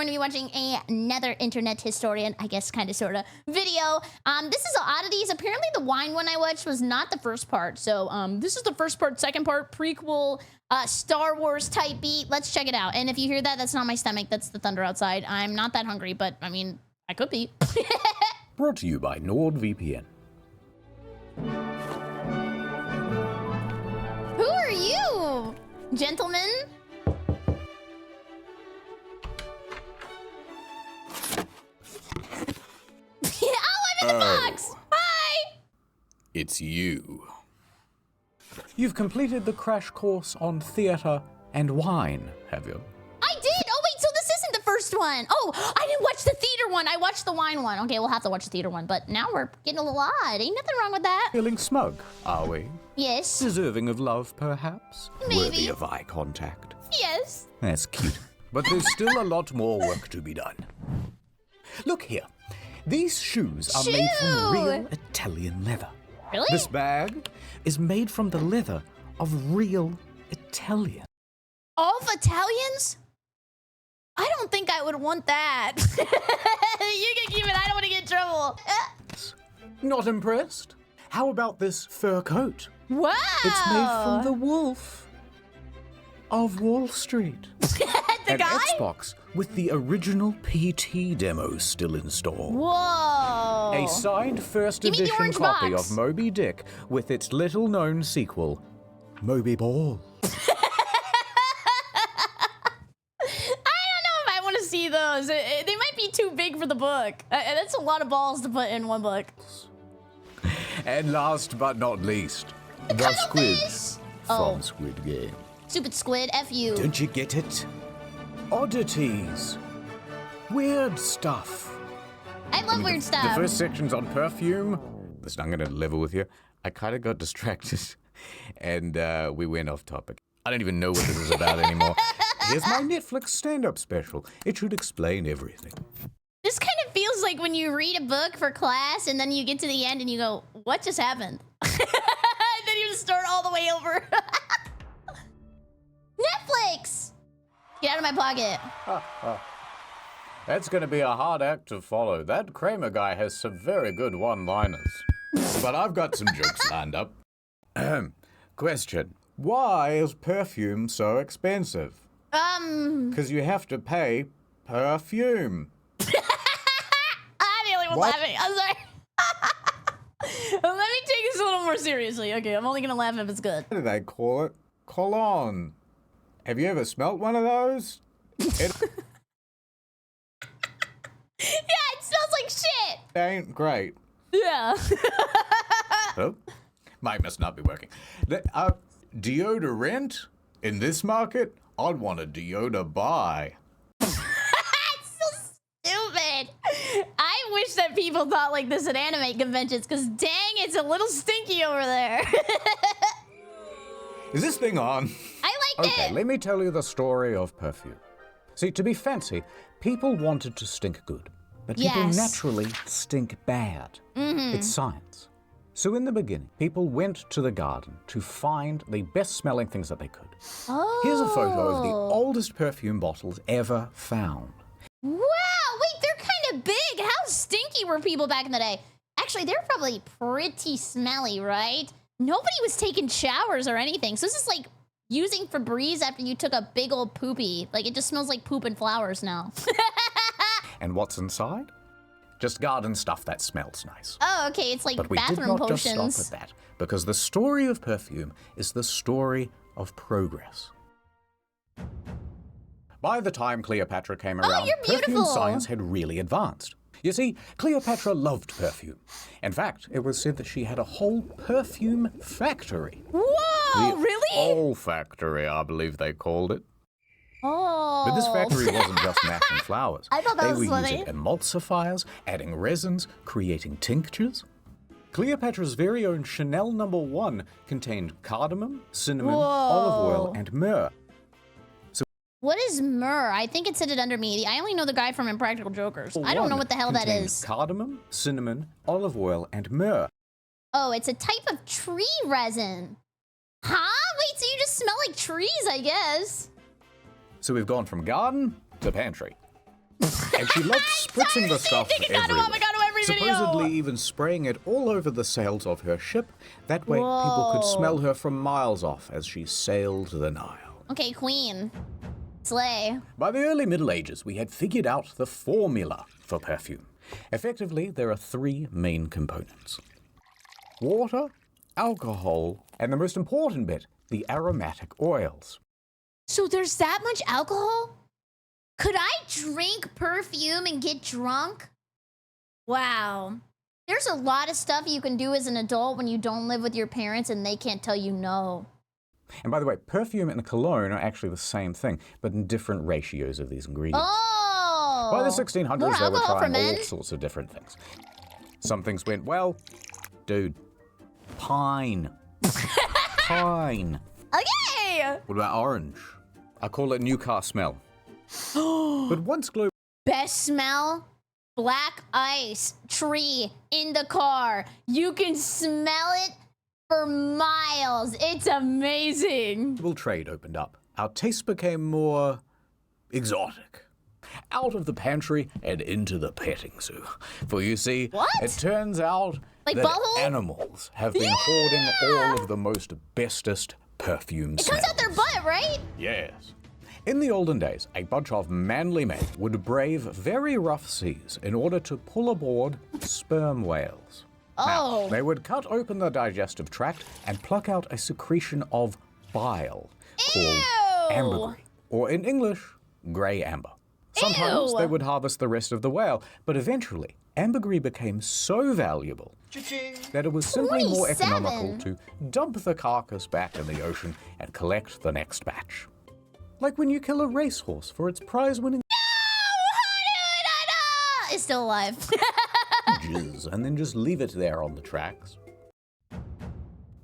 going to be watching another internet historian, I guess, kind of, sort of, video. This is Oddities. Apparently, the wine one I watched was not the first part. So, this is the first part, second part, prequel, Star Wars type beat. Let's check it out. And if you hear that, that's not my stomach. That's the thunder outside. I'm not that hungry, but, I mean, I could be. Brought to you by NordVPN. Who are you, gentlemen? The box. Hi! It's you. You've completed the crash course on theater and wine, have you? I did! Oh, wait, so this isn't the first one. Oh, I didn't watch the theater one. I watched the wine one. Okay, we'll have to watch the theater one, but now we're getting a little odd. Ain't nothing wrong with that. Feeling smug, are we? Yes. Deserving of love, perhaps? Maybe. Worthy of eye contact? Yes. That's cute. But there's still a lot more work to be done. Look here. These shoes are made from real Italian leather. Really? This bag is made from the leather of real Italian. Of Italians? I don't think I would want that. You can keep it. I don't want to get in trouble. Not impressed? How about this fur coat? Wow. It's made from the wolf of Wall Street. The guy? Xbox with the original PT demo still in store. Whoa. A signed first edition copy of Moby Dick with its little-known sequel, Moby Ball. I don't know if I want to see those. They might be too big for the book. That's a lot of balls to put in one book. And last but not least, the squids from Squid Game. Stupid squid, F you. Don't you get it? Oddities. Weird stuff. I love weird stuff. The first section's on perfume. Listen, I'm going to level with you. I kind of got distracted, and we went off topic. I don't even know what this is about anymore. Here's my Netflix stand-up special. It should explain everything. This kind of feels like when you read a book for class, and then you get to the end, and you go, what just happened? And then you just start all the way over. Netflix! Get out of my pocket. That's going to be a hard act to follow. That Kramer guy has some very good one-liners. But I've got some jokes lined up. Question. Why is perfume so expensive? Because you have to pay perfume. I'm the only one laughing. I'm sorry. Let me take this a little more seriously. Okay, I'm only going to laugh if it's good. What do they call it? Cologne. Have you ever smelt one of those? Yeah, it smells like shit. Ain't great. Yeah. Oh, mic must not be working. Deodorant? In this market, I'd want a deodor buy. It's so stupid. I wish that people thought like this at anime conventions, because dang, it's a little stinky over there. Is this thing on? I liked it. Okay, let me tell you the story of perfume. See, to be fancy, people wanted to stink good, but people naturally stink bad. It's science. So in the beginning, people went to the garden to find the best-smelling things that they could. Oh. Here's a photo of the oldest perfume bottles ever found. Wow, wait, they're kind of big. How stinky were people back in the day? Actually, they're probably pretty smelly, right? Nobody was taking showers or anything. So this is like using Febreze after you took a big old poopy. Like, it just smells like poop and flowers now. And what's inside? Just garden stuff that smells nice. Oh, okay, it's like but we bathroom did not potions. just stop at that, because the story of perfume is the story of progress. By the time Cleopatra came around, perfume science had really advanced. You see, Cleopatra loved perfume. In fact, it was said that she had a whole perfume factory. Whoa, really? Olfactory, I believe they called it. Oh. But this factory wasn't just matching flowers. I thought that was funny. They were using emulsifiers, adding resins, creating tinctures. Cleopatra's very own Chanel No. 1 contained cardamom, cinnamon, olive oil, and myrrh. What is myrrh? I think it said it under me. I only know the guy from Impractical Jokers. I don't know what the hell that is. Cardamom, cinnamon, olive oil, and myrrh. Oh, it's a type of tree resin. Huh? Wait, so you just smell like trees, I guess. So we've gone from garden to pantry. And she loved spritzing the stuff everywhere. Avocado every video. Supposedly even spraying it all over the sails of her ship. That way people could smell her from miles off as she sailed the Nile. Okay, queen. Slay. By the early Middle Ages, we had figured out the formula for perfume. Effectively, there are three main components: water, alcohol, and the most important bit, the aromatic oils. So there's that much alcohol? Could I drink perfume and get drunk? Wow. There's a lot of stuff you can do as an adult when you don't live with your parents and they can't tell you no. And by the way, perfume and cologne are actually the same thing, but in different ratios of these ingredients. Oh! By the 1600s, More they were alcohol for trying men? all sorts of different things. Some things went well. Dude, pine. Pine. Okay! What about orange? I call it new car smell. But once global... Best smell? Black ice tree in the car. You can smell it for miles. It's amazing. trade opened up, our taste became more exotic. Out of the pantry and into the petting zoo. For you see, it turns out like that butthole? animals have been hoarding all of the most bestest perfume It comes out their butt, right? Yes. In the olden days, a bunch of manly men would brave very rough seas in order to pull aboard sperm whales. Oh. Now, they would cut open the digestive tract and pluck out a secretion of bile called ambergris, or in English, grey amber. Sometimes they would harvest the rest of the whale, but eventually, ambergris became so valuable that it was simply more economical to dump the carcass back in the ocean and collect the next batch. Like when you kill a racehorse for its prize-winning It's still alive. jizz, and then just leave it there on the tracks.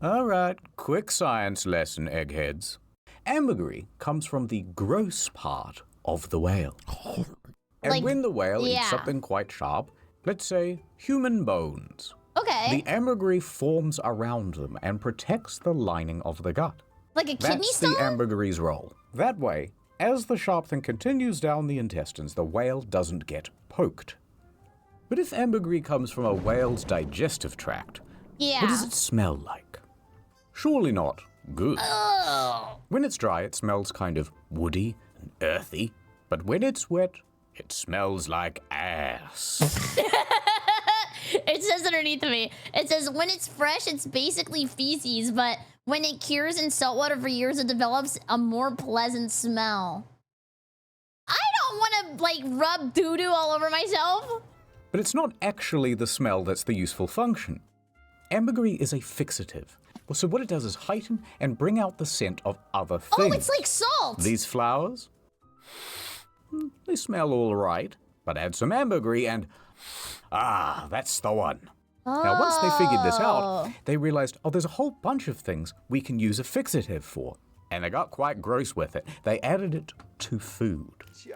All right, quick science lesson, eggheads. Ambergris comes from the gross part of the whale. And Like, when the whale eats something quite sharp, let's say human bones, Okay. the ambergris forms around them and protects the lining of the gut. Like a kidney That's stone? the ambergris role. That way, as the sharp thing continues down the intestines, the whale doesn't get poked. But if ambergris comes from a whale's digestive tract, what does it smell like? Surely not good. When it's dry, it smells kind of woody and earthy. But when it's wet, it smells like ass. It says underneath me, it says when it's fresh, it's basically feces, but when it cures in saltwater for years, it develops a more pleasant smell. I don't want to, like, rub doo-doo all over myself. But it's not actually the smell that's the useful function. Ambergris is a fixative. Well, so what it does is heighten and bring out the scent of other things. Oh, it's like salt. These flowers, they smell all right, but add some ambergris and, that's the one. Now, once they figured this out, they realized, there's a whole bunch of things we can use a fixative for. And they got quite gross with it. They added it to food. Ew.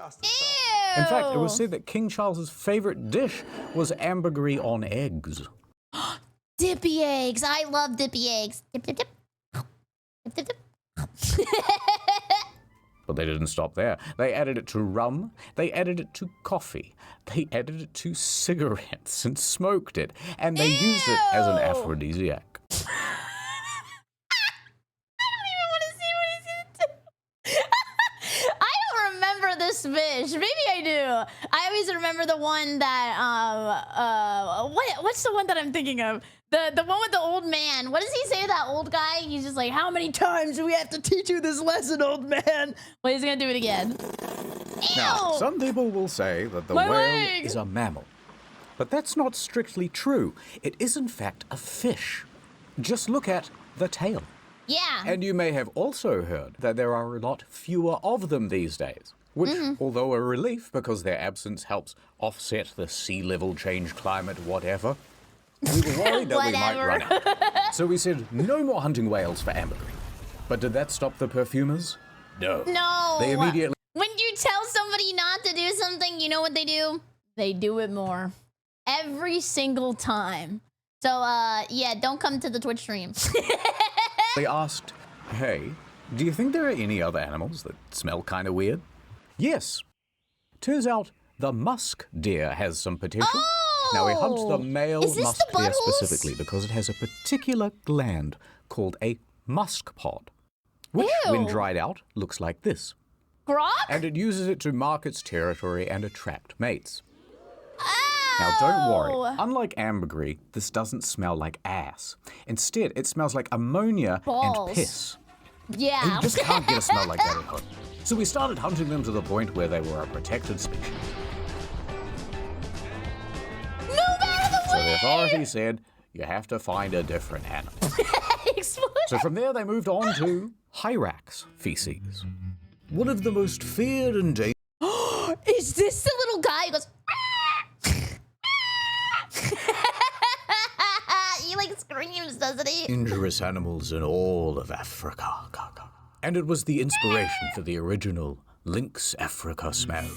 In fact, it was said that King Charles's favorite dish was ambergris on eggs. Dippy eggs. I love dippy eggs. Dip, dip, dip. Dip, dip, dip. But they didn't stop there. They added it to rum. They added it to coffee. They added it to cigarettes and smoked it. And they used it as an aphrodisiac. This fish. Maybe I do. I always remember the one that what's the one that I'm thinking of? The one with the old man. What does he say to that old guy? He's just like, how many times do we have to teach you this lesson, old man? Well, he's gonna do it again. Now, some people will say that the whale is a mammal. But that's not strictly true. It is in fact a fish. Just look at the tail. Yeah. And you may have also heard that there are a lot fewer of them these days. Which, although a relief because their absence helps offset the sea level change, climate, whatever, we were worried that we might run out. So we said, no more hunting whales for ambergris. But did that stop the perfumers? No. No. They immediately... When you tell somebody not to do something, you know what they do? They do it more. Every single time. So, yeah, don't come to the Twitch stream. They asked, hey, do you think there are any other animals that smell kind of weird? Yes. Turns out the musk deer has some potential. Now, we hunt the male Is this musk the deer buttholes? specifically because it has a particular gland called a musk pod, which, when Ew. dried out, looks like this. Grok? And it uses it to mark its territory and attract mates. Ow. Now, don't worry. Unlike ambergris, this doesn't smell like ass. Instead, it smells like ammonia Balls. and piss. Yeah. And you just can't get a smell like that at home. So we started hunting them to the point where they were a protected species. Move out of the So way! the authorities said, you have to find a different animal. Explode. So from there, they moved on to hyrax feces. One of the most feared and dangerous Is this the little guy who goes? He like screams, doesn't he? dangerous animals in all of Africa. And it was the inspiration for the original Lynx Africa smell.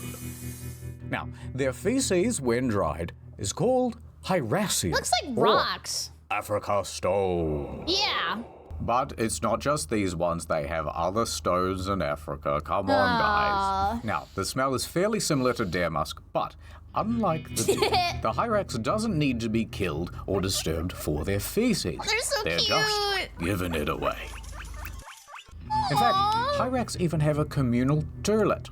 Now, their feces, when dried, is called hyraceum. Looks like or rocks. Africa stone. Yeah. But it's not just these ones, they have other stones in Africa. Come on, guys. Now, the smell is fairly similar to deer musk, but unlike the deer, the hyrax doesn't need to be killed or disturbed for their feces. They're so They're cute. just giving it away. In fact, hyrax even have a communal toilet,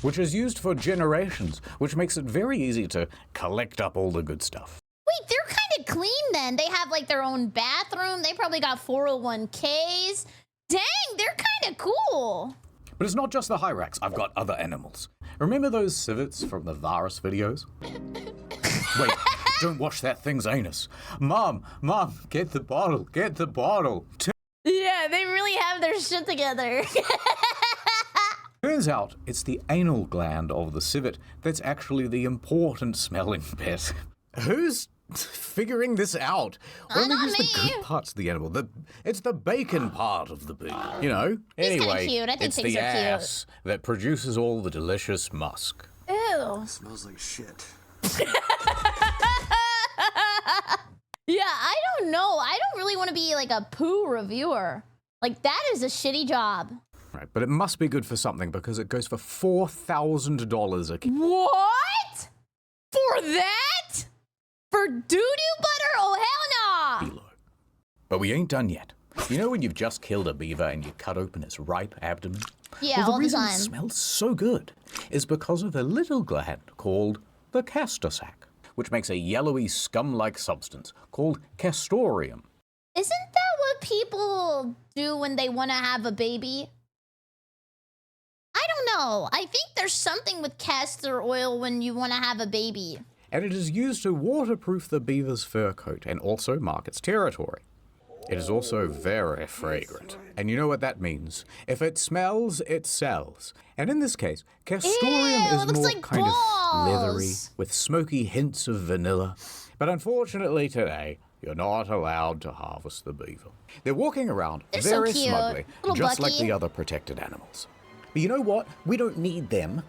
which is used for generations, which makes it very easy to collect up all the good stuff. Wait, they're kind of clean then. They have like their own bathroom. They probably got 401ks. Dang, they're kind of cool. But it's not just the hyrax, I've got other animals. Remember those civets from the virus videos? Wait, don't wash that thing's anus. Mom, get the bottle. Yeah, they really have their shit together. Turns out it's the anal gland of the civet that's actually the important smelling bit. Who's figuring this out? Only not use the me. good parts of the animal. It's the bacon part of the pig, you know? He's kinda Anyway, cute. I think it's pigs the are cute. ass that produces all the delicious musk. Ew. Smells like shit. Yeah, I don't know. I don't really want to be like a poo reviewer. Like, that is a shitty job. Right, but it must be good for something because it goes for $4,000 a kilo. What? For that? For doo-doo butter? Oh, hell no! But we ain't done yet. You know when you've just killed a beaver and you cut open its ripe abdomen? Yeah, Well, the all the reason time. it smells so good is because of a little gland called the castor sac, which makes a yellowy scum-like substance called castoreum. Isn't that what people do when they want to have a baby? I don't know. I think there's something with castor oil when you want to have a baby. And it is used to waterproof the beaver's fur coat and also mark its territory. It is also very fragrant. And you know what that means. If it smells, it sells. And in this case, castoreum Ew, is it looks more like kind of leathery, balls. with smoky hints of vanilla. But unfortunately today, you're not allowed to harvest the beaver. They're walking around They're so very cute. smugly, Little just like Bucky. the other protected animals. But you know what? We don't need them,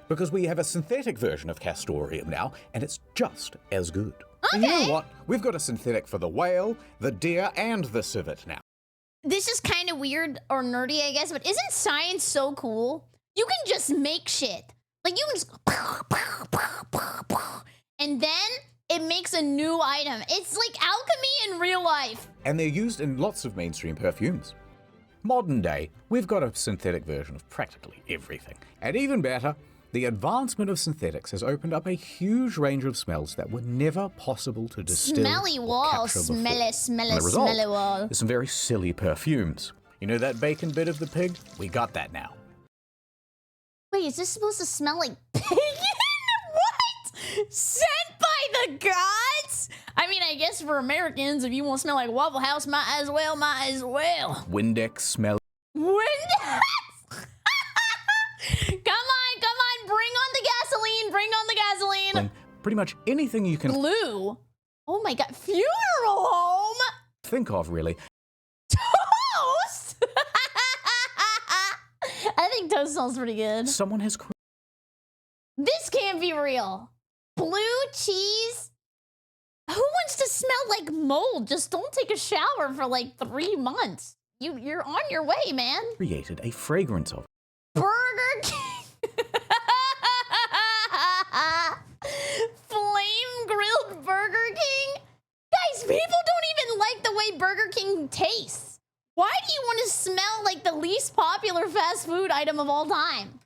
because we have a synthetic version of castoreum now, and it's just as good. And you Okay. know what? We've got a synthetic for the whale, the deer, and the civet now. This is kind of weird or nerdy, I guess, but isn't science so cool? You can just make shit. Like, you can just... And then it makes a new item. It's like alchemy in real life. And they're used in lots of mainstream perfumes. Modern day, we've got a synthetic version of practically everything. And even better, the advancement of synthetics has opened up a huge range of smells that were never possible to distill Smelly or wall. capture before. Smelly, And the result smelly wall. is some very silly perfumes. You know that bacon bit of the pig? We got that now. Wait, is this supposed to smell like bacon? What? Sent by the gods? I mean, I guess for Americans, if you want to smell like Waffle House, might as well. Windex smell. Windex! Come on, bring on the gasoline. Pretty much anything you can Glue? Oh my god, funeral home? think of, really. Toast? I think toast smells pretty good. Someone has This can't be real. Blue cheese? Who wants to smell like mold? Just don't take a shower for like 3 months. You're on your way, man. created a fragrance of. Burger King. Flame grilled Burger King? Guys, people don't even like the way Burger King tastes. Why do you want to smell like the least popular fast food item of all time?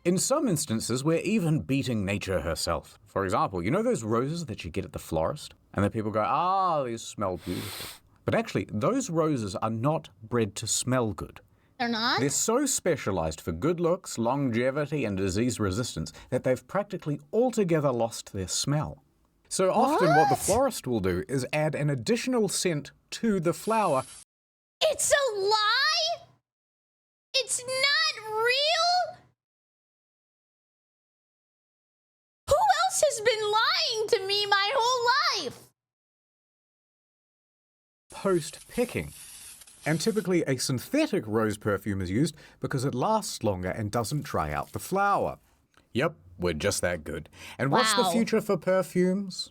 In some instances, we're even beating nature herself. For example, you know those roses that you get at the florist? And then people go, ah, these smell beautiful. But actually, those roses are not bred to smell good. They're not? They're so specialized for good looks, longevity, and disease resistance that they've practically altogether lost their smell. So often what the florist will do is add an additional scent to the flower. It's a lie? It's not real? Who else has been lying to me my whole life? Post-picking. And typically a synthetic rose perfume is used because it lasts longer and doesn't dry out the flower. Yep, we're just that good. And what's the Wow. future for perfumes?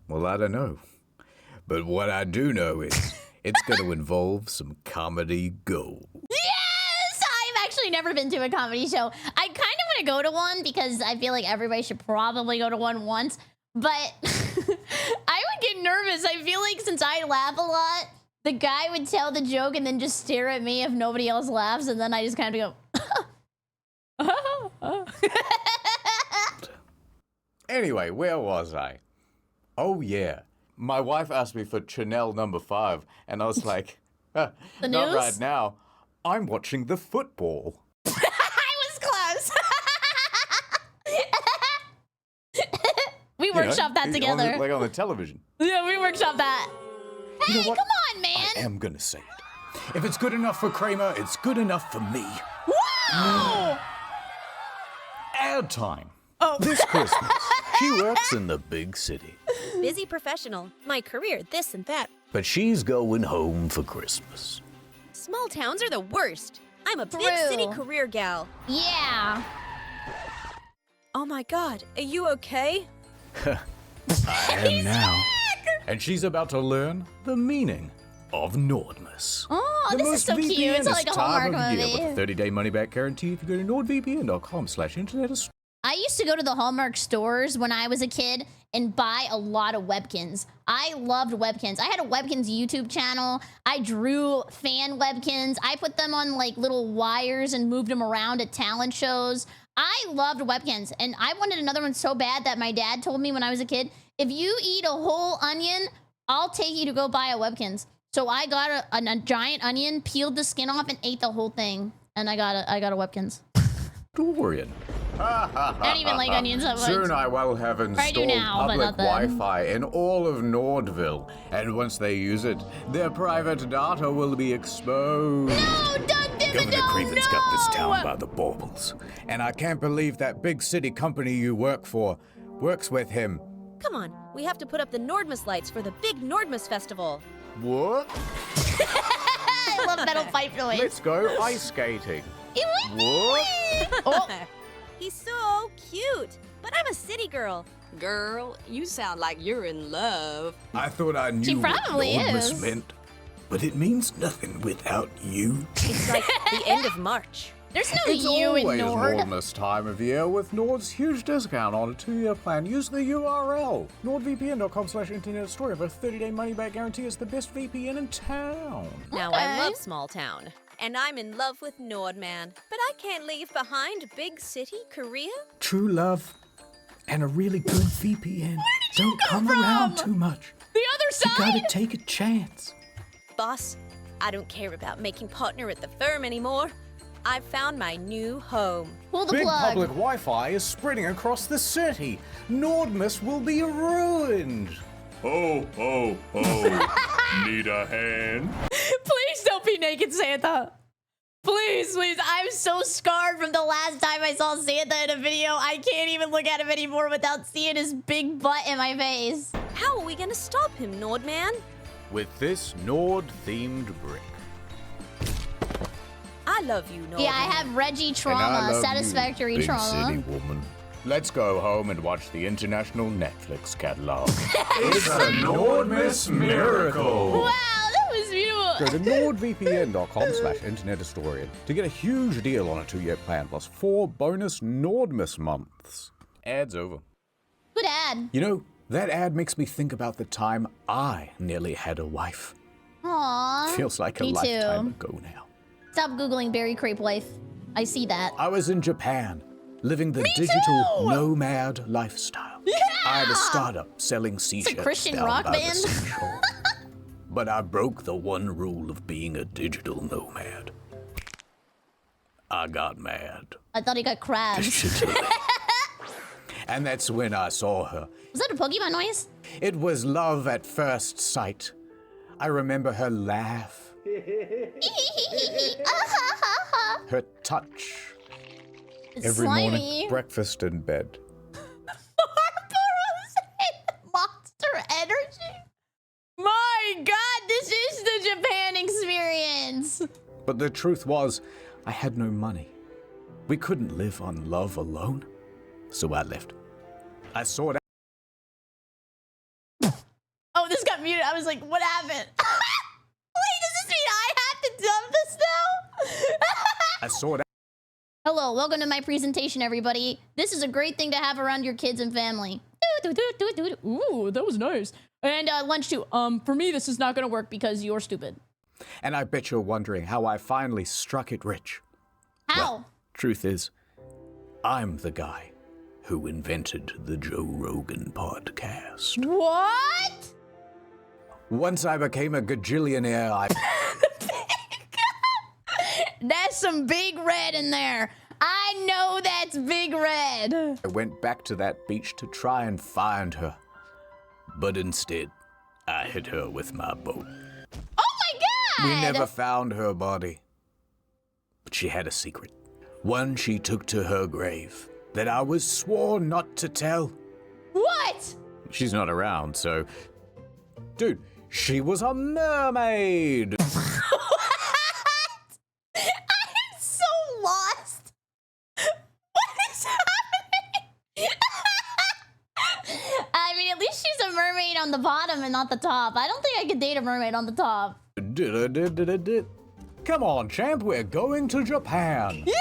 Well, I don't know. But what I do know is it's going to involve some comedy gold. Yes! I've actually never been to a comedy show. I kind of want to go to one because I feel like everybody should probably go to one once. But I would get nervous. I feel like since I laugh a lot, the guy would tell the joke and then just stare at me if nobody else laughs. And then I just kind of go, Anyway, where was I? Oh, yeah. My wife asked me for Chanel number 5, and I was like, not news? right now. I'm watching the football. I was close. We workshopped that together. Like on the television. Yeah, we workshopped that. Hey, You know what? come on, man. I am going to say it. If it's good enough for Kramer, it's good enough for me. Wow! Ad time. Oh. This Christmas, she works in the big city. Busy professional. My career, this and that. But she's going home for Christmas. Small towns are the worst. I'm a big True. city career gal. Yeah. Oh my god, are you okay? I am now. And she's about to learn the meaning of Nordmus. Oh, The this is most so cute. It's like a VPN-est time Hallmark of year movie. with a 30-day money-back guarantee if you go to nordvpn.com/internet. I used to go to the Hallmark stores when I was a kid and buy a lot of webkins. I loved webkins. I had a webkins YouTube channel. I drew fan webkins. I put them on like little wires and moved them around at talent shows. I loved webkins, and I wanted another one so bad that my dad told me when I was a kid, if you eat a whole onion, I'll take you to go buy a webkins. So I got a giant onion, peeled the skin off, and ate the whole thing. And I got a webkins. Dorian. I don't even like onions that much. Soon I will have I do installed now, but public not then. Wi-Fi in all of Nordville, and once they use it, their private data will be exposed. No, Governor Craven's got this town by the baubles, and I can't believe that big city company you work for works with him. Come on, we have to put up the Nordmus lights for the big Nordmus festival. What? I love metal pipe noise. Let's go ice skating. What? Oh, He's so cute, but I'm a city girl. Girl, you sound like you're in love. I thought I knew what probably Nordmus is. meant, but it means nothing without you. It's like the end of March. there's no It's you in always Nord. Nordmus time of year with Nord's huge discount on a 2-year plan. Use the URL, nordvpn.com/internet story for a 30-day money-back guarantee. It's the best VPN in town. Now Okay. I love small town. And I'm in love with Nordman. But I can't leave behind big city Korea. True love and a really good VPN don't come around too much. The other You side? gotta take a chance. Boss, I don't care about making partner at the firm anymore. I've found my new home. Pull the Big plug. public Wi-Fi is spreading across the city. Nordmus will be ruined. Ho, ho, ho. Need a hand? Please don't be naked, Santa. Please, please. I'm so scarred from the last time I saw Santa in a video. I can't even look at him anymore without seeing his big butt in my face. How are we gonna stop him, Nordman? With this Nord-themed brick. I love you, Nordman. Yeah, I have Reggie And I trauma, love satisfactory you, big trauma. city woman. Let's go home and watch the international Netflix catalog. It's a Nordmus miracle. Wow, that was beautiful. Go to nordvpn.com/internethistorian to get a huge deal on a 2-year plan plus 4 bonus Nordmus months. Ads over. Good ad. You know, that ad makes me think about the time I nearly had a wife. Aww. Feels like a Me lifetime too. ago now. Stop Googling BerryCrepe wife. I see that. I was in Japan, living the digital too! nomad lifestyle. Yeah! I had a startup selling C-shirts Christian down rock by band? the seashore. But I broke the one rule of being a digital nomad. I got mad. I thought he got crabs. Digitally. And that's when I saw her. Was that a Pokemon noise? It was love at first sight. I remember her laugh, her touch. It's Every slimy. morning, breakfast in bed. Monster energy. My God, this is the Japan experience. But the truth was, I had no money. We couldn't live on love alone. So I left. I sought out. Oh, this got muted. I was like, what happened? Wait, does this mean I have to dub this now? I sought out. Hello, welcome to my presentation, everybody. This is a great thing to have around your kids and family. Ooh, that was nice. And lunch too. For me, this is not gonna work because you're stupid. And I bet you're wondering how I finally struck it rich. How? Well, truth is, I'm the guy who invented the Joe Rogan podcast. What? Once I became a gajillionaire, I... That's some big red in there. I know that's big red. I went back to that beach to try and find her. But instead, I hit her with my boat. Oh my God! We never found her body. But she had a secret. One she took to her grave that I was sworn not to tell. What? She's not around, so... Dude, she was a mermaid! I'm so lost. What is happening? I mean, at least she's a mermaid on the bottom and not the top. I don't think I could date a mermaid on the top. Come on, champ, we're going to Japan. Yeah!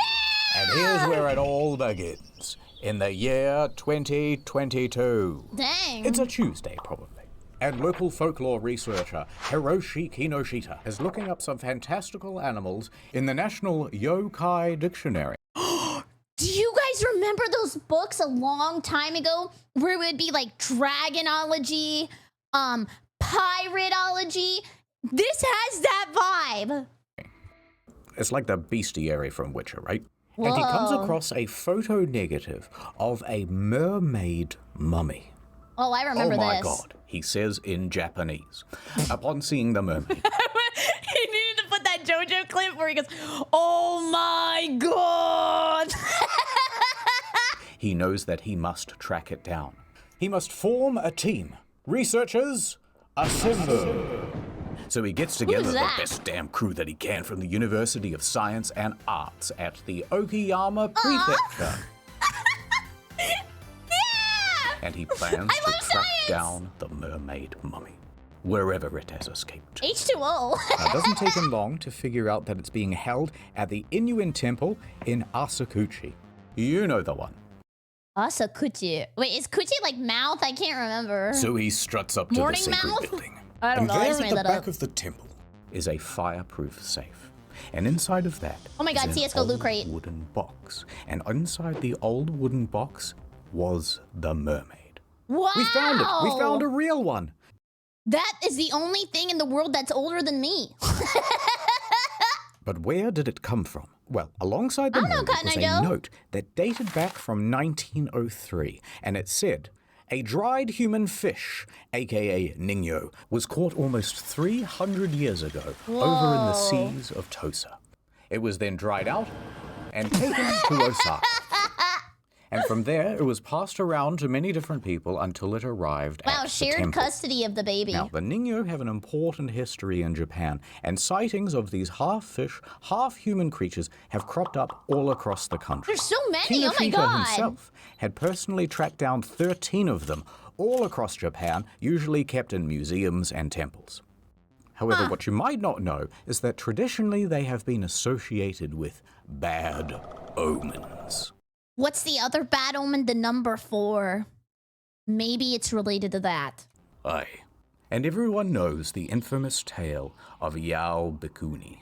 And here's where it all begins. In the year 2022. Dang. It's a Tuesday, probably. And local folklore researcher Hiroshi Kinoshita is looking up some fantastical animals in the National Yokai Dictionary. Do you guys remember those books a long time ago where it would be like dragonology, piratology? This has that vibe. It's like the bestiary from Witcher, right? And he comes Whoa. across a photo negative of a mermaid mummy. Oh, I remember Oh my this. God, he says in Japanese. Upon seeing the mermaid, He needed to put that JoJo clip where he goes, "Oh my God!" he knows that he must track it down. He must form a team. Researchers, assemble. So he gets together the that? best damn crew that he can from the University of Science and Arts at the Okayama Prefecture. Yeah! And he plans I to love track science! down the mermaid mummy, wherever it has escaped. H2O. Now, it doesn't take him long to figure out that it's being held at the Inuin Temple in Asakuchi. You know the one. Asakuchi. Wait, is Kuchi like mouth? I can't remember. So he struts up to Morning the sacred mouth? building. I don't And know, I there just at made the that back up. of the temple is a fireproof safe. And inside of that Oh my God, is an CS:GO loot old crate. wooden box. And inside the old wooden box was the mermaid. Wow! We found it. We found a real one. That is the only thing in the world that's older than me. But where did it come from? Well, alongside the I don't know, mermaid Cotton was Eye a Joe. note that dated back from 1903, and it said, "A dried human fish, aka Ningyo, was caught almost 300 years ago over in the seas of Tosa. It was then dried out and taken to Osaka. And from there, it was passed around to many different people until it arrived Wow, at the shared temple. custody of the baby. Now, the Ningyo have an important history in Japan, and sightings of these half-fish, half-human creatures have cropped up all across the country. There's so many. Oh my Kinoshita God. himself had personally tracked down 13 of them, all across Japan, usually kept in museums and temples. However, what you might not know is that traditionally they have been associated with bad omens. What's the other bad omen? The number 4. Maybe it's related to that. Aye. And everyone knows the infamous tale of Yao Bikuni.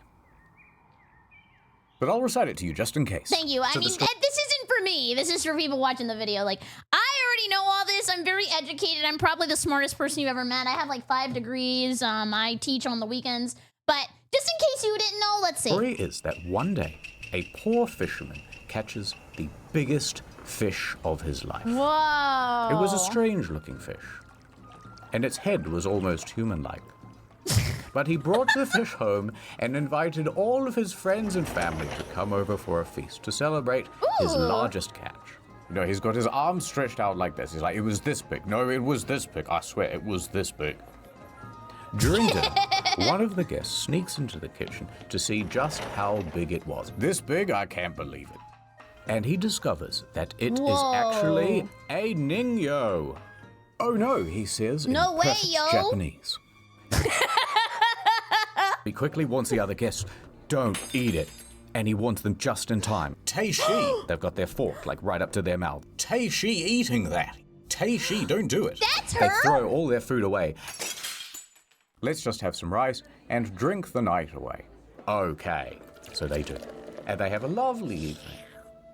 But I'll recite it to you just in case. Thank you. I mean, this isn't for me. This is for people watching the video. Like, I already know all this. I'm very educated. I'm probably the smartest person you've ever met. I have like 5 degrees. I teach on the weekends. But just in case you didn't know, let's see. The story is that one day, a poor fisherman catches the biggest fish of his life. Whoa. It was a strange-looking fish, and its head was almost human-like. But he brought the fish home and invited all of his friends and family to come over for a feast to celebrate his largest catch. You know, he's got his arms stretched out like this. He's like, it was this big. No, it was this big. I swear, it was this big. During dinner, one of the guests sneaks into the kitchen to see just how big it was. This big? I can't believe it. And he discovers that it is actually a ningyo. Oh no, he says in perfect Japanese. He quickly warns the other guests, don't eat it. And he warns them just in time. Teishi! They've got their fork like right up to their mouth. Teishi eating that. Teishi, don't do it. That's They her? throw all their food away. Let's just have some rice and drink the night away. Okay, so they do. And they have a lovely evening.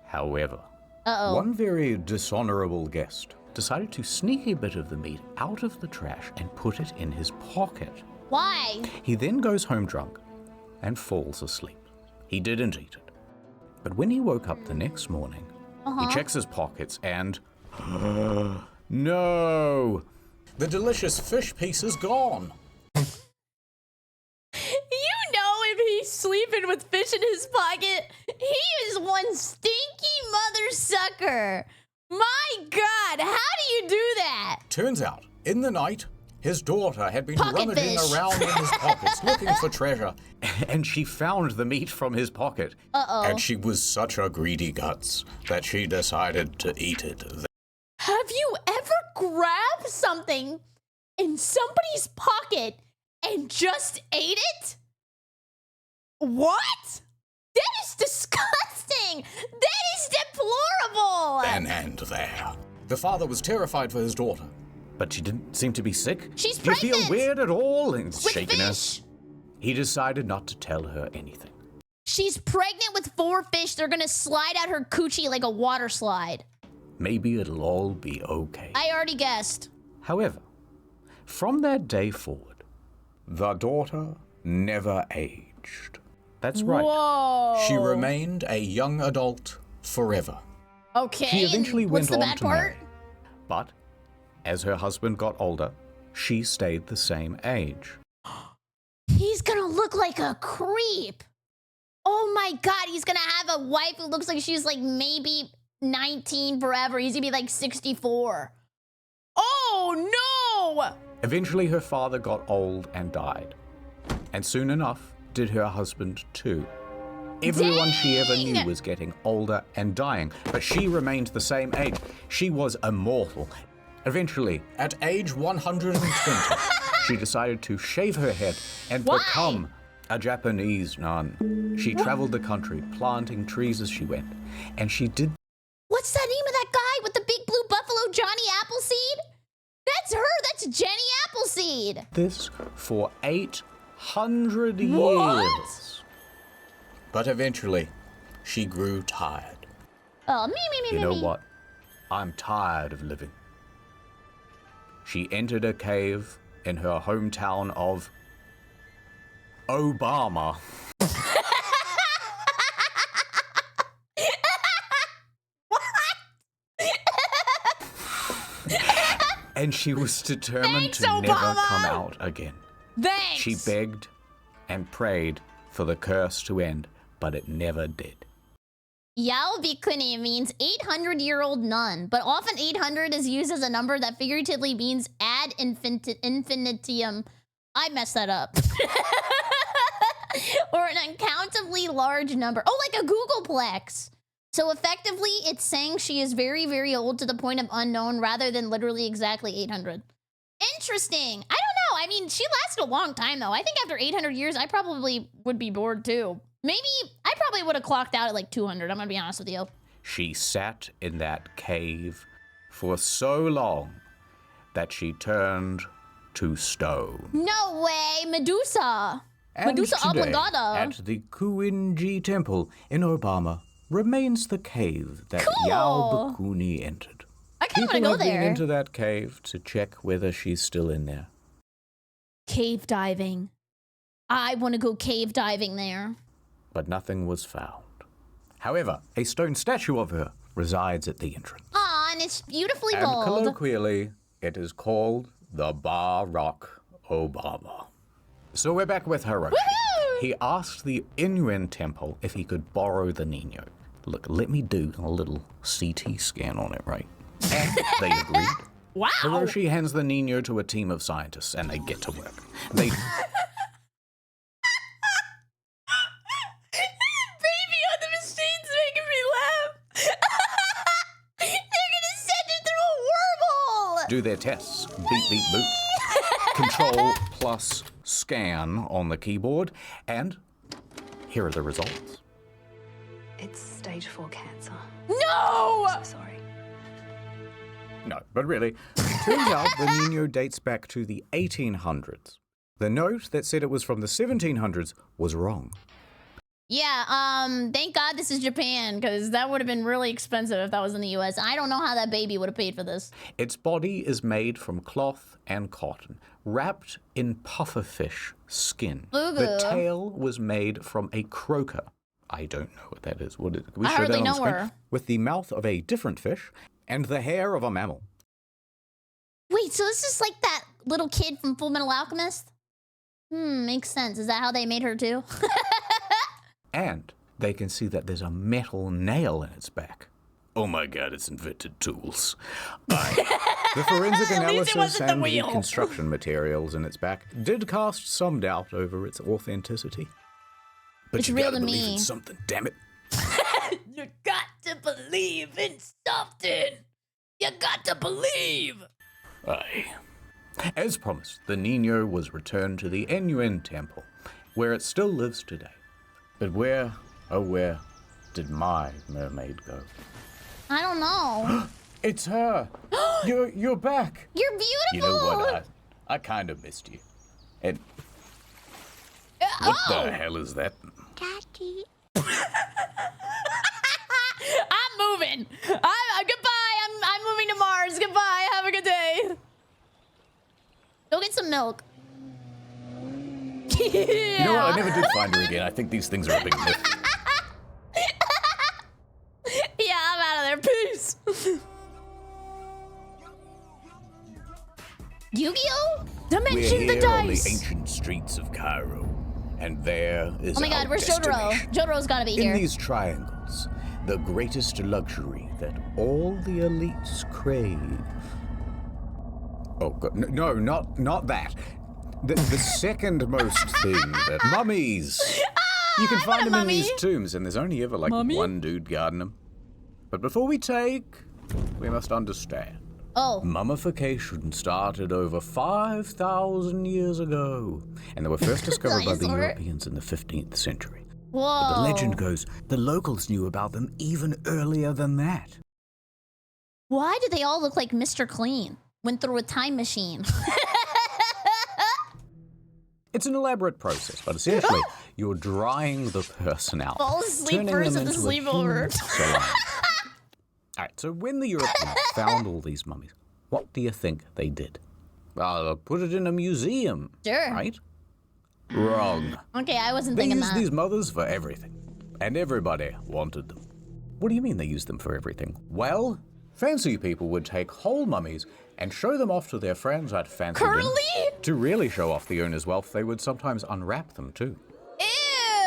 However, one very dishonorable guest decided to sneak a bit of the meat out of the trash and put it in his pocket. Why? He then goes home drunk and falls asleep. He didn't eat it. But when he woke up the next morning, he checks his pockets and... no! The delicious fish piece is gone. You know, if he's sleeping with fish in his pocket, he is one stinky mother sucker. My God, how do you do that? Turns out, in the night, his daughter had been Pocket rummaging fish. around in his pockets looking for treasure. And she found the meat from his pocket. And she was such a greedy guts that she decided to eat it. Have you ever grabbed something in somebody's pocket and just ate it? What? That is disgusting. That is deplorable. And there. The father was terrified for his daughter. But she didn't seem to be sick. She's Do you pregnant. feel weird at all? And With shaking her. fish. He decided not to tell her anything. She's pregnant with 4 fish. They're gonna slide out her coochie like a water slide. Maybe it'll all be okay. I already guessed. However, from that day forward, the daughter never aged. That's right. Whoa. She remained a young adult forever. Okay. She eventually and went what's the on bad to part? marry. But as her husband got older, she stayed the same age. He's gonna look like a creep. Oh my God, he's gonna have a wife who looks like she's like maybe 19 forever. He's gonna be like 64. Oh no! Eventually, her father got old and died. And soon enough, did her husband too. Everyone she ever knew was getting older and dying, but she remained the same age. She was immortal. Eventually, at age 120, she decided to shave her head and become a Japanese nun. She traveled the country, planting trees as she went, and she did... What's that name of that guy with the big blue buffalo, Johnny Appleseed? That's her. That's Jenny Appleseed. this for 800 years. What? But eventually, she grew tired. Oh, me. You know what? I'm tired of living. She entered a cave in her hometown of Obama. And she was determined Thanks, to never Obama! come out again. Thanks. She begged and prayed for the curse to end, but it never did. Yao Bikuni means 800-year-old nun, but often 800 is used as a number that figuratively means ad infinitum. I messed that up. Or an uncountably large number. Oh, like a Googleplex. So effectively, it's saying she is very, very old to the point of unknown rather than literally exactly 800. Interesting. I don't know. I mean, she lasted a long time, though. I think after 800 years, I probably would be bored, too. Maybe I probably would have clocked out at like 200. I'm going to be honest with you. She sat in that cave for so long that she turned to stone. No way, Medusa. And Medusa today, oblongata. at the Kuinji Temple in Obama, remains the cave that Cool. Yao Bakuni entered. I kind of want to People go have been there. into that cave to check whether she's still in there. Cave diving. I want to go cave diving there. But nothing was found. However, a stone statue of her resides at the entrance. Aw, and it's beautifully And molded. colloquially, it is called the Bar Rock Obama. So we're back with Hiroshi. Woohoo! He asked the Inuan temple if he could borrow the Nino. Look, let me do a little CT scan on it, right? And they agreed. Wow. Hiroshi hands the Nino to a team of scientists, and they get to work. They Baby on the machine's making me laugh. They're gonna send it through a wormhole. do their tests. Beep, beep, boop. Control plus scan on the keyboard, and here are the results. It's stage 4 cancer. No! So sorry. No, but really, turns out the Nino dates back to the 1800s. The note that said it was from the 1700s was wrong. Yeah, thank God this is Japan, because that would have been really expensive if that was in the US. I don't know how that baby would have paid for this. Its body is made from cloth and cotton, wrapped in pufferfish skin. Ooh. The tail was made from a croaker. I don't know what that is. What is, can we I show hardly that on the know screen? her. With the mouth of a different fish and the hair of a mammal. Wait, so this is like that little kid from Full Metal Alchemist? Makes sense. Is that how they made her too? And they can see that there's a metal nail in its back. Oh my God, it's invented tools. The forensic At least it analysis wasn't the and the wheel. construction materials in its back did cast some doubt over its authenticity. But It's you real gotta to believe me. in something, damn it. You got to believe in something. You got to believe. Aye. As promised, the Nino was returned to the Inuan temple, where it still lives today. But where, oh where, did my mermaid go? I don't know. It's her! You're back! You're beautiful. You know what? I kind of missed you. And what the hell is that? Daddy. I'm moving. Goodbye. I'm moving to Mars. Goodbye. Have a good day. Go get some milk. You know what? I never did find her again. I think these things are a big myth. Yeah, I'm out of there. Peace. Yu-Gi-Oh? We're Dimension the here on the dice. ancient streets of Cairo, and there is Oh my our God, where's Jotaro? destination. Jotaro's gotta be In here. these triangles, the greatest luxury that all the elites crave. Oh God, no, not that. The second most thing that mummies. You can find them in these tombs, and there's only ever like one dude guarding them. But before we take, we must understand. Oh, Mummification started over 5,000 years ago, and they were first discovered by the Dinosaur. Europeans in the 15th century. whoa. The legend goes the locals knew about them even earlier than that. Why do they all look like Mr. Clean? Went through a time machine. It's an elaborate process, but essentially, you're drying the person out. Fall asleep turning first them at the into a sleepover. human salon. All right, so when the Europeans found all these mummies, what do you think they did? Put it in a museum, Sure. right? Wrong. Okay, I wasn't They thinking used that. these mothers for everything, and everybody wanted them. What do you mean they used them for everything? Well, fancy people would take whole mummies and show them off to their friends at fancy dinners. Curly? To really show off the owner's wealth, they would sometimes unwrap them too. Ew.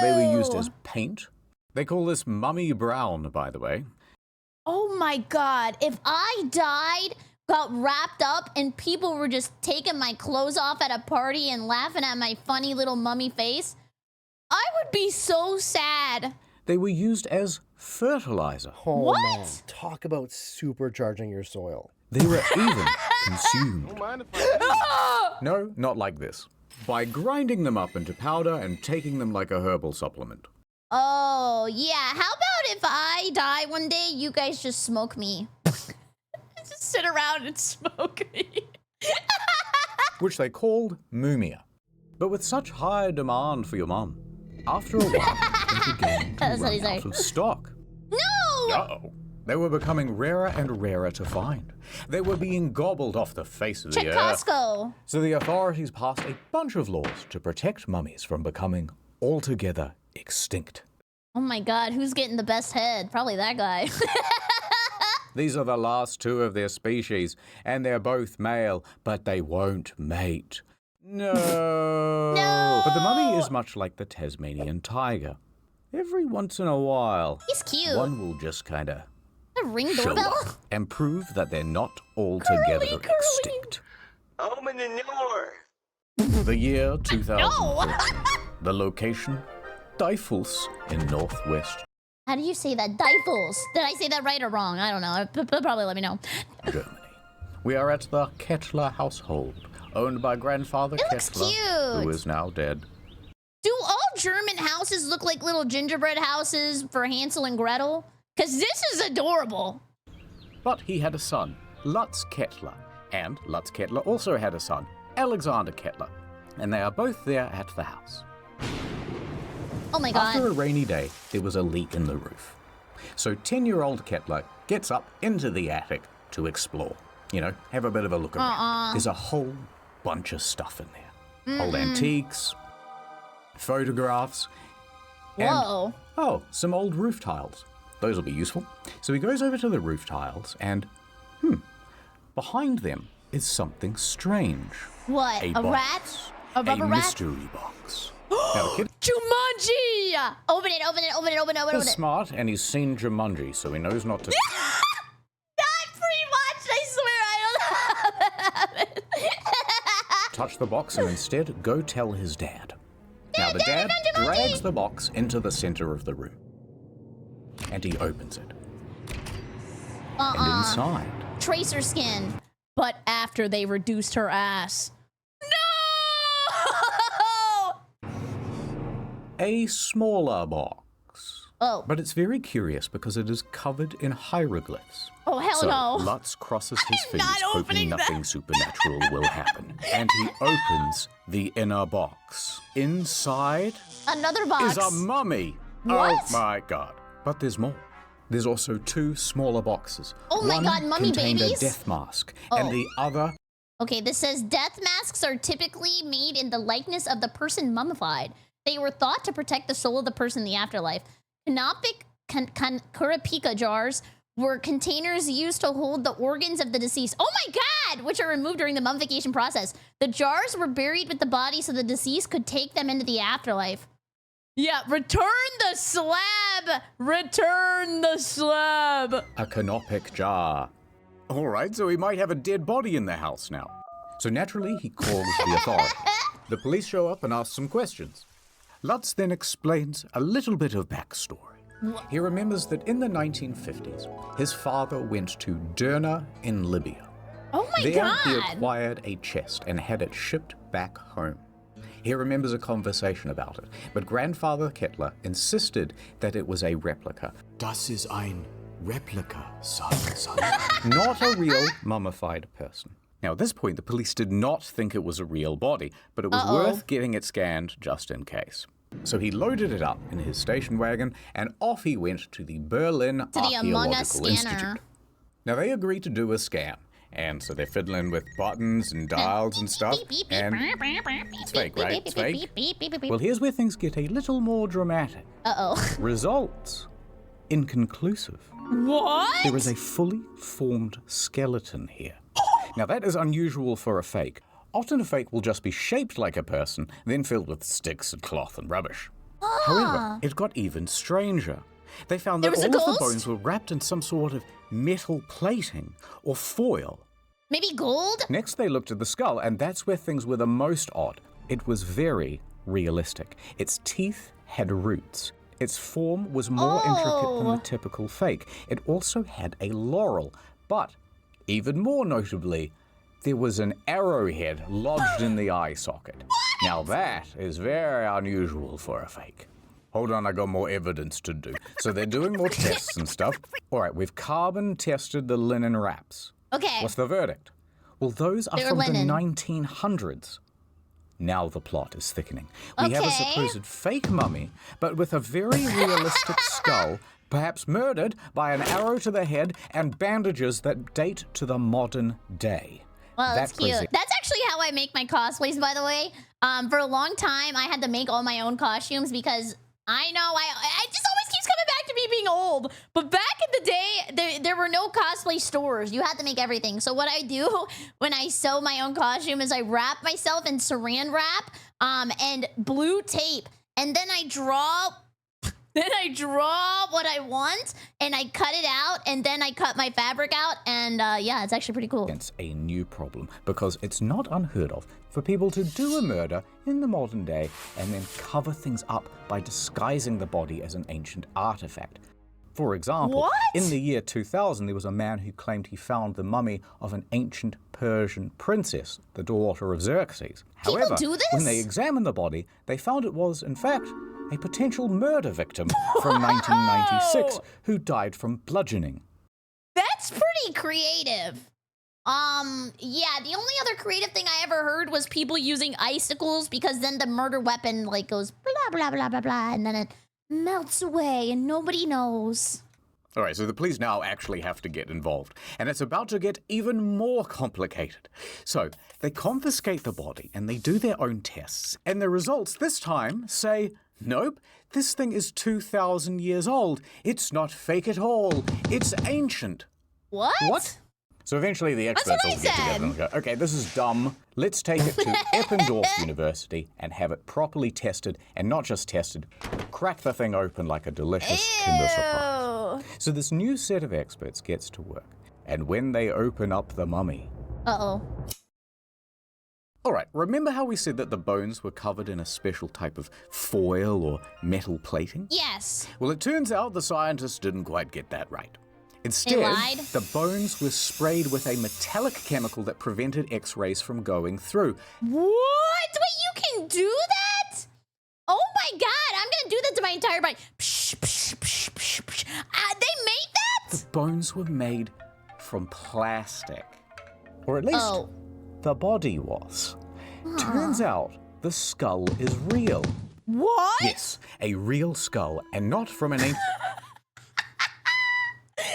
They were used as paint. They call this mummy brown, by the way. Oh my God. If I died, got wrapped up, and people were just taking my clothes off at a party and laughing at my funny little mummy face, I would be so sad. They were used as fertilizer. Oh, What? man. Talk about supercharging your soil. They were even consumed. No, not like this. By grinding them up into powder and taking them like a herbal supplement. Oh, yeah. How about if I die one day, you guys just smoke me? Just sit around and smoke me. which they called Mumia. But with such high demand for your mum, after a while, they began to run out of stock. No! Uh-oh. They were becoming rarer and rarer to find. They were being gobbled off the face of the Check earth. Costco. So the authorities passed a bunch of laws to protect mummies from becoming altogether extinct. Oh my god, who's getting the best head? Probably that guy. These are the last two of their species, and they're both male, but they won't mate. No. No. But the mummy is much like the Tasmanian tiger. Every once in a while, He's cute. one will just kind of The ring show doorbell? up and prove that they're not altogether Curly. extinct. Open the door. The year 2000. No. The location, Dyfels in Northwest How do you say that? Dyfels. Did I say that right or wrong? I don't know. Probably let me know. Germany. We are at the Kettler household, owned by grandfather looks Kettler, cute. who is now dead. Do all German houses look like little gingerbread houses for Hansel and Gretel? Because this is adorable. But he had a son, Lutz Kettler, and Lutz Kettler also had a son, Alexander Kettler, and they are both there at the house. Oh my god. After a rainy day, there was a leak in the roof. So 10-year-old Kettler gets up into the attic to explore. You know, have a bit of a look around. There's a whole bunch of stuff in there. Old antiques, photographs, Whoa. and, some old roof tiles. Those will be useful. So he goes over to the roof tiles and, behind them is something strange. What? A box. rat? A rubber a rat? mystery box. Now, the kid Jumanji! Open it, open it, open it, open it, open is it. smart and he's seen Jumanji, so he knows not to... Not pretty much, I swear I don't have it. touch the box and instead go tell his dad. Now the Dad, dad I found Jumanji! drags the box into the center of the room. And he opens it. And inside, Tracer skin. But after they reduced her ass. No! a smaller box. Oh. But it's very curious because it is covered in hieroglyphs. Oh, hell So no. Lutz crosses his I'm fingers, not hoping opening that. nothing supernatural will happen. And he opens the inner box. Inside Another box. is a mummy. What? Oh my god. But there's more. There's also two smaller boxes. Oh my One god, mummy contained babies? a death mask, Oh. and the other... Okay, this says death masks are typically made in the likeness of the person mummified. They were thought to protect the soul of the person in the afterlife. Canopic Kurapika jars were containers used to hold the organs of the deceased. Oh my god! Which are removed during the mummification process. The jars were buried with the body so the deceased could take them into the afterlife. Yeah, return the slab! Return the slab! A canopic jar. All right, so he might have a dead body in the house now. So naturally, he calls the authorities. The police show up and ask some questions. Lutz then explains a little bit of backstory. He remembers that in the 1950s, his father went to Derna in Libya. Oh my There, god! he acquired a chest and had it shipped back home. He remembers a conversation about it, but grandfather Kettler insisted that it was a replica. Das ist ein Replika, son. Not a real mummified person. Now, at this point, the police did not think it was a real body, but it was worth getting it scanned just in case. So he loaded it up in his station wagon, and off he went to the Berlin the Among Us Archaeological scanner. Institute. Now, they agreed to do a scan, and so they're fiddling with buttons and dials and stuff, and it's fake, right? It's fake? Well, here's where things get a little more dramatic. Uh-oh. Results inconclusive. What? There is a fully formed skeleton here. Now, that is unusual for a fake. Often a fake will just be shaped like a person, then filled with sticks and cloth and rubbish. However, it got even stranger. They found that There was a all of the ghost? bones were wrapped in some sort of metal plating or foil. Maybe gold? Next, they looked at the skull, and that's where things were the most odd. It was very realistic. Its teeth had roots. Its form was more intricate than the typical fake. It also had a laurel, but even more notably, there was an arrowhead lodged in the eye socket. Now that is very unusual for a fake. Hold on, I got more evidence to do. So they're doing more tests and stuff. All right, we've carbon tested the linen wraps. Okay. What's the verdict? Well, those are They were from linen. the 1900s. Now the plot is thickening. We have a Okay. supposed fake mummy, but with a very realistic skull, perhaps murdered by an arrow to the head and bandages that date to the modern day. Well, that's cute. presents- That's actually how I make my cosplays, by the way. For a long time, I had to make all my own costumes because I know I just always keeps coming back to me being old. But back in the day, there were no cosplay stores. You had to make everything. So what I do when I sew my own costume is I wrap myself in saran wrap and blue tape, and then I draw. Then I draw what I want, and I cut it out, and then I cut my fabric out, and yeah, it's actually pretty cool. It's a new problem because it's not unheard of for people to do a murder in the modern day and then cover things up by disguising the body as an ancient artifact. For example, What? in the year 2000, there was a man who claimed he found the mummy of an ancient Persian princess, the daughter of Xerxes. People However, do this? when they examined the body, they found it was, in fact, a potential murder victim from 1996 who died from bludgeoning. That's pretty creative. Yeah, the only other creative thing I ever heard was people using icicles because then the murder weapon like goes blah blah blah blah blah and then it melts away and nobody knows. All right, so the police now actually have to get involved, and it's about to get even more complicated. So they confiscate the body and they do their own tests, and the results this time say, nope, this thing is 2,000 years old. It's not fake at all. It's ancient. What? So eventually the That's experts what all I get together said. and go, okay, this is dumb. Let's take it to Eppendorf University and have it properly tested, and not just tested, crack the thing open like a delicious Kinder Surprise. Ew. So this new set of experts gets to work, and when they open up the mummy... Uh-oh. All right, remember how we said that the bones were covered in a special type of foil or metal plating? Yes. Well, it turns out the scientists didn't quite get that right. Instead, lied? the bones were sprayed with a metallic chemical that prevented X-rays from going through. What? Wait, you can do that? Oh my god, I'm gonna do that to my entire body. Psh, psh, psh, psh, psh. They made The that? bones were made from plastic. Or at least Oh. the body was. Turns out the skull is real. What? Yes, a real skull, and not from an ancient... Wait,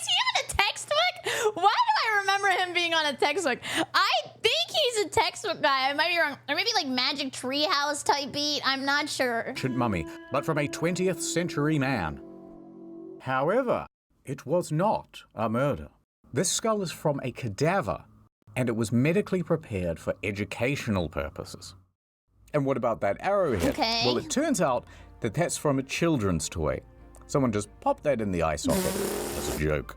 is he on a textbook? Why do I remember him being on a textbook? I think he's a textbook guy. I might be wrong. Or maybe like Magic Treehouse type beat. I'm not sure. mummy, but from a 20th century man. However, it was not a murder. This skull is from a cadaver, and it was medically prepared for educational purposes. And what about that arrowhead? Okay. Well, it turns out that that's from a children's toy. Someone just popped that in the eye socket as a joke.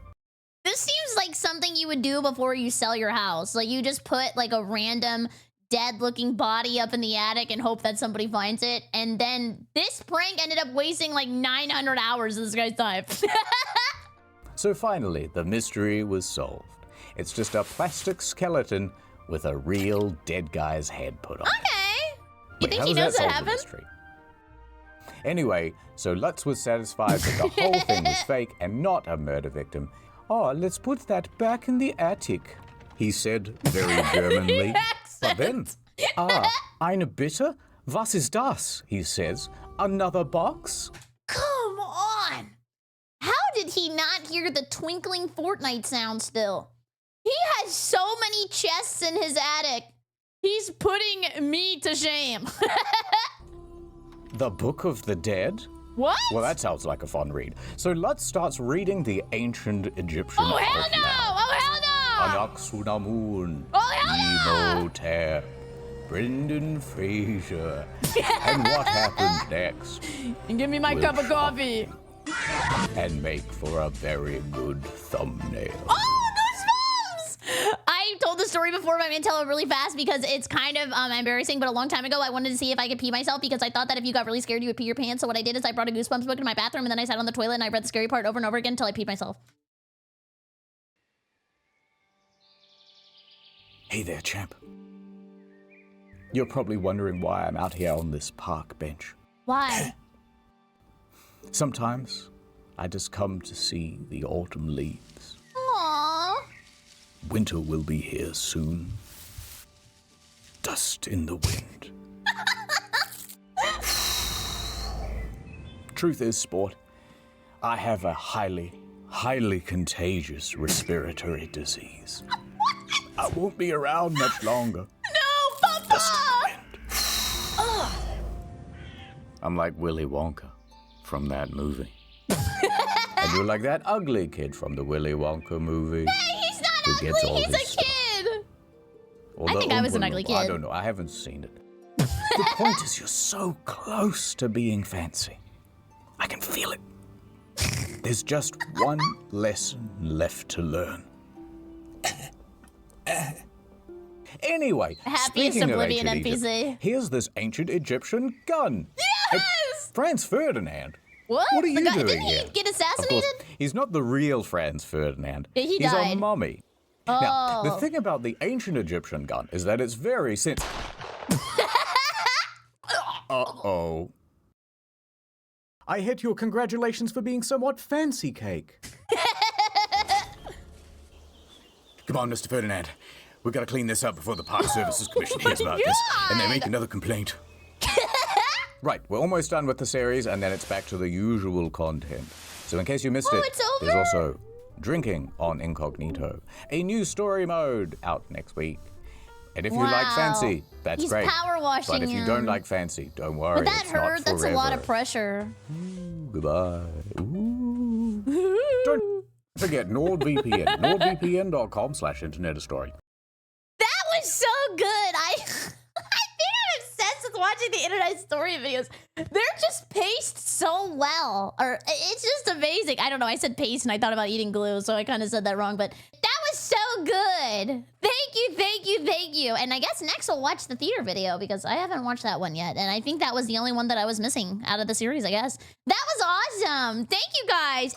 This seems like something you would do before you sell your house. Like you just put like a random dead-looking body up in the attic and hope that somebody finds it. And then this prank ended up wasting like 900 hours of this guy's time. So finally, the mystery was solved. It's just a plastic skeleton with a real dead guy's head put on it. Okay. You Wait, think how he does knows that solve the happened? mystery? Anyway, so Lutz was satisfied that the whole thing was fake and not a murder victim. Oh, let's put that back in the attic, he said very Germanly. But then, eine Bitte? Was ist das? He says. Another box? Come on. How did he not hear the twinkling Fortnite sound still? He has so many chests in his attic. He's putting me to shame. The Book of the Dead? What? Well, that sounds like a fun read. So Lutz starts reading the ancient Egyptian Oh, hell no! alphabet. Oh, hell no! Anaxunamun, Oh, hell no! Imhotep, Brendan Fraser. And what happened next? And give me my Will cup of shock coffee. and make for a very good thumbnail. Oh, goosebumps! I told the story before, but I'm gonna tell it really fast because it's kind of embarrassing. But a long time ago, I wanted to see if I could pee myself because I thought that if you got really scared, you would pee your pants. So what I did is I brought a Goosebumps book in my bathroom, and then I sat on the toilet and I read the scary part over and over again until I peed myself. Hey there, champ. You're probably wondering why I'm out here on this park bench. Why? Sometimes I just come to see the autumn leaves. Aww. Winter will be here soon. Dust in the wind. Truth is, sport, I have a highly contagious respiratory disease. I won't be around much longer. No, Papa! Dust in the wind. I'm like Willy Wonka from that movie. And you're like that ugly kid from the Willy Wonka movie. Hey, he's not who gets all ugly. He's a his stuff. kid. Or I the think I was an Oompa ugly Loompa. kid. I don't know. I haven't seen it. The point is, you're so close to being fancy. I can feel it. There's just one lesson left to learn. Anyway, Happiest speaking of oblivion ancient Egypt, NPC. here's this ancient Egyptian gun. Yes! Franz Ferdinand. What? What are The you guy- doing didn't here? he get Of course, assassinated? he's not the real Franz Ferdinand. Yeah, he He's died. a mummy. Now, the Oh. thing about the ancient Egyptian gun is that it's very sensitive. Uh-oh. I hit your congratulations for being somewhat fancy cake. Come on, Mr. Ferdinand. We've got to clean this up before the Park Services Commission hears about this, and they make another complaint. Right, we're almost done with the series, and then it's back to the usual content. So in case you missed it, it's over? there's also Drinking on Incognito, a new story mode out next week. And if you like Wow. fancy, that's He's great. power washing But if you don't him. like fancy, don't worry. Would that it's not hurt? That's a lot of forever. pressure. Goodbye. Ooh. Don't forget NordVPN. NordVPN.com/Internet Story. That was so good. I think I'm obsessed with watching the internet story videos. They're just paced so well. Or it's just amazing. I don't know. I said paste and I thought about eating glue, so I kind of said that wrong. But that was so good. Thank you, thank you, thank you. And I guess next we'll watch the theater video because I haven't watched that one yet. And I think that was the only one that I was missing out of the series, I guess. That was awesome. Thank you guys.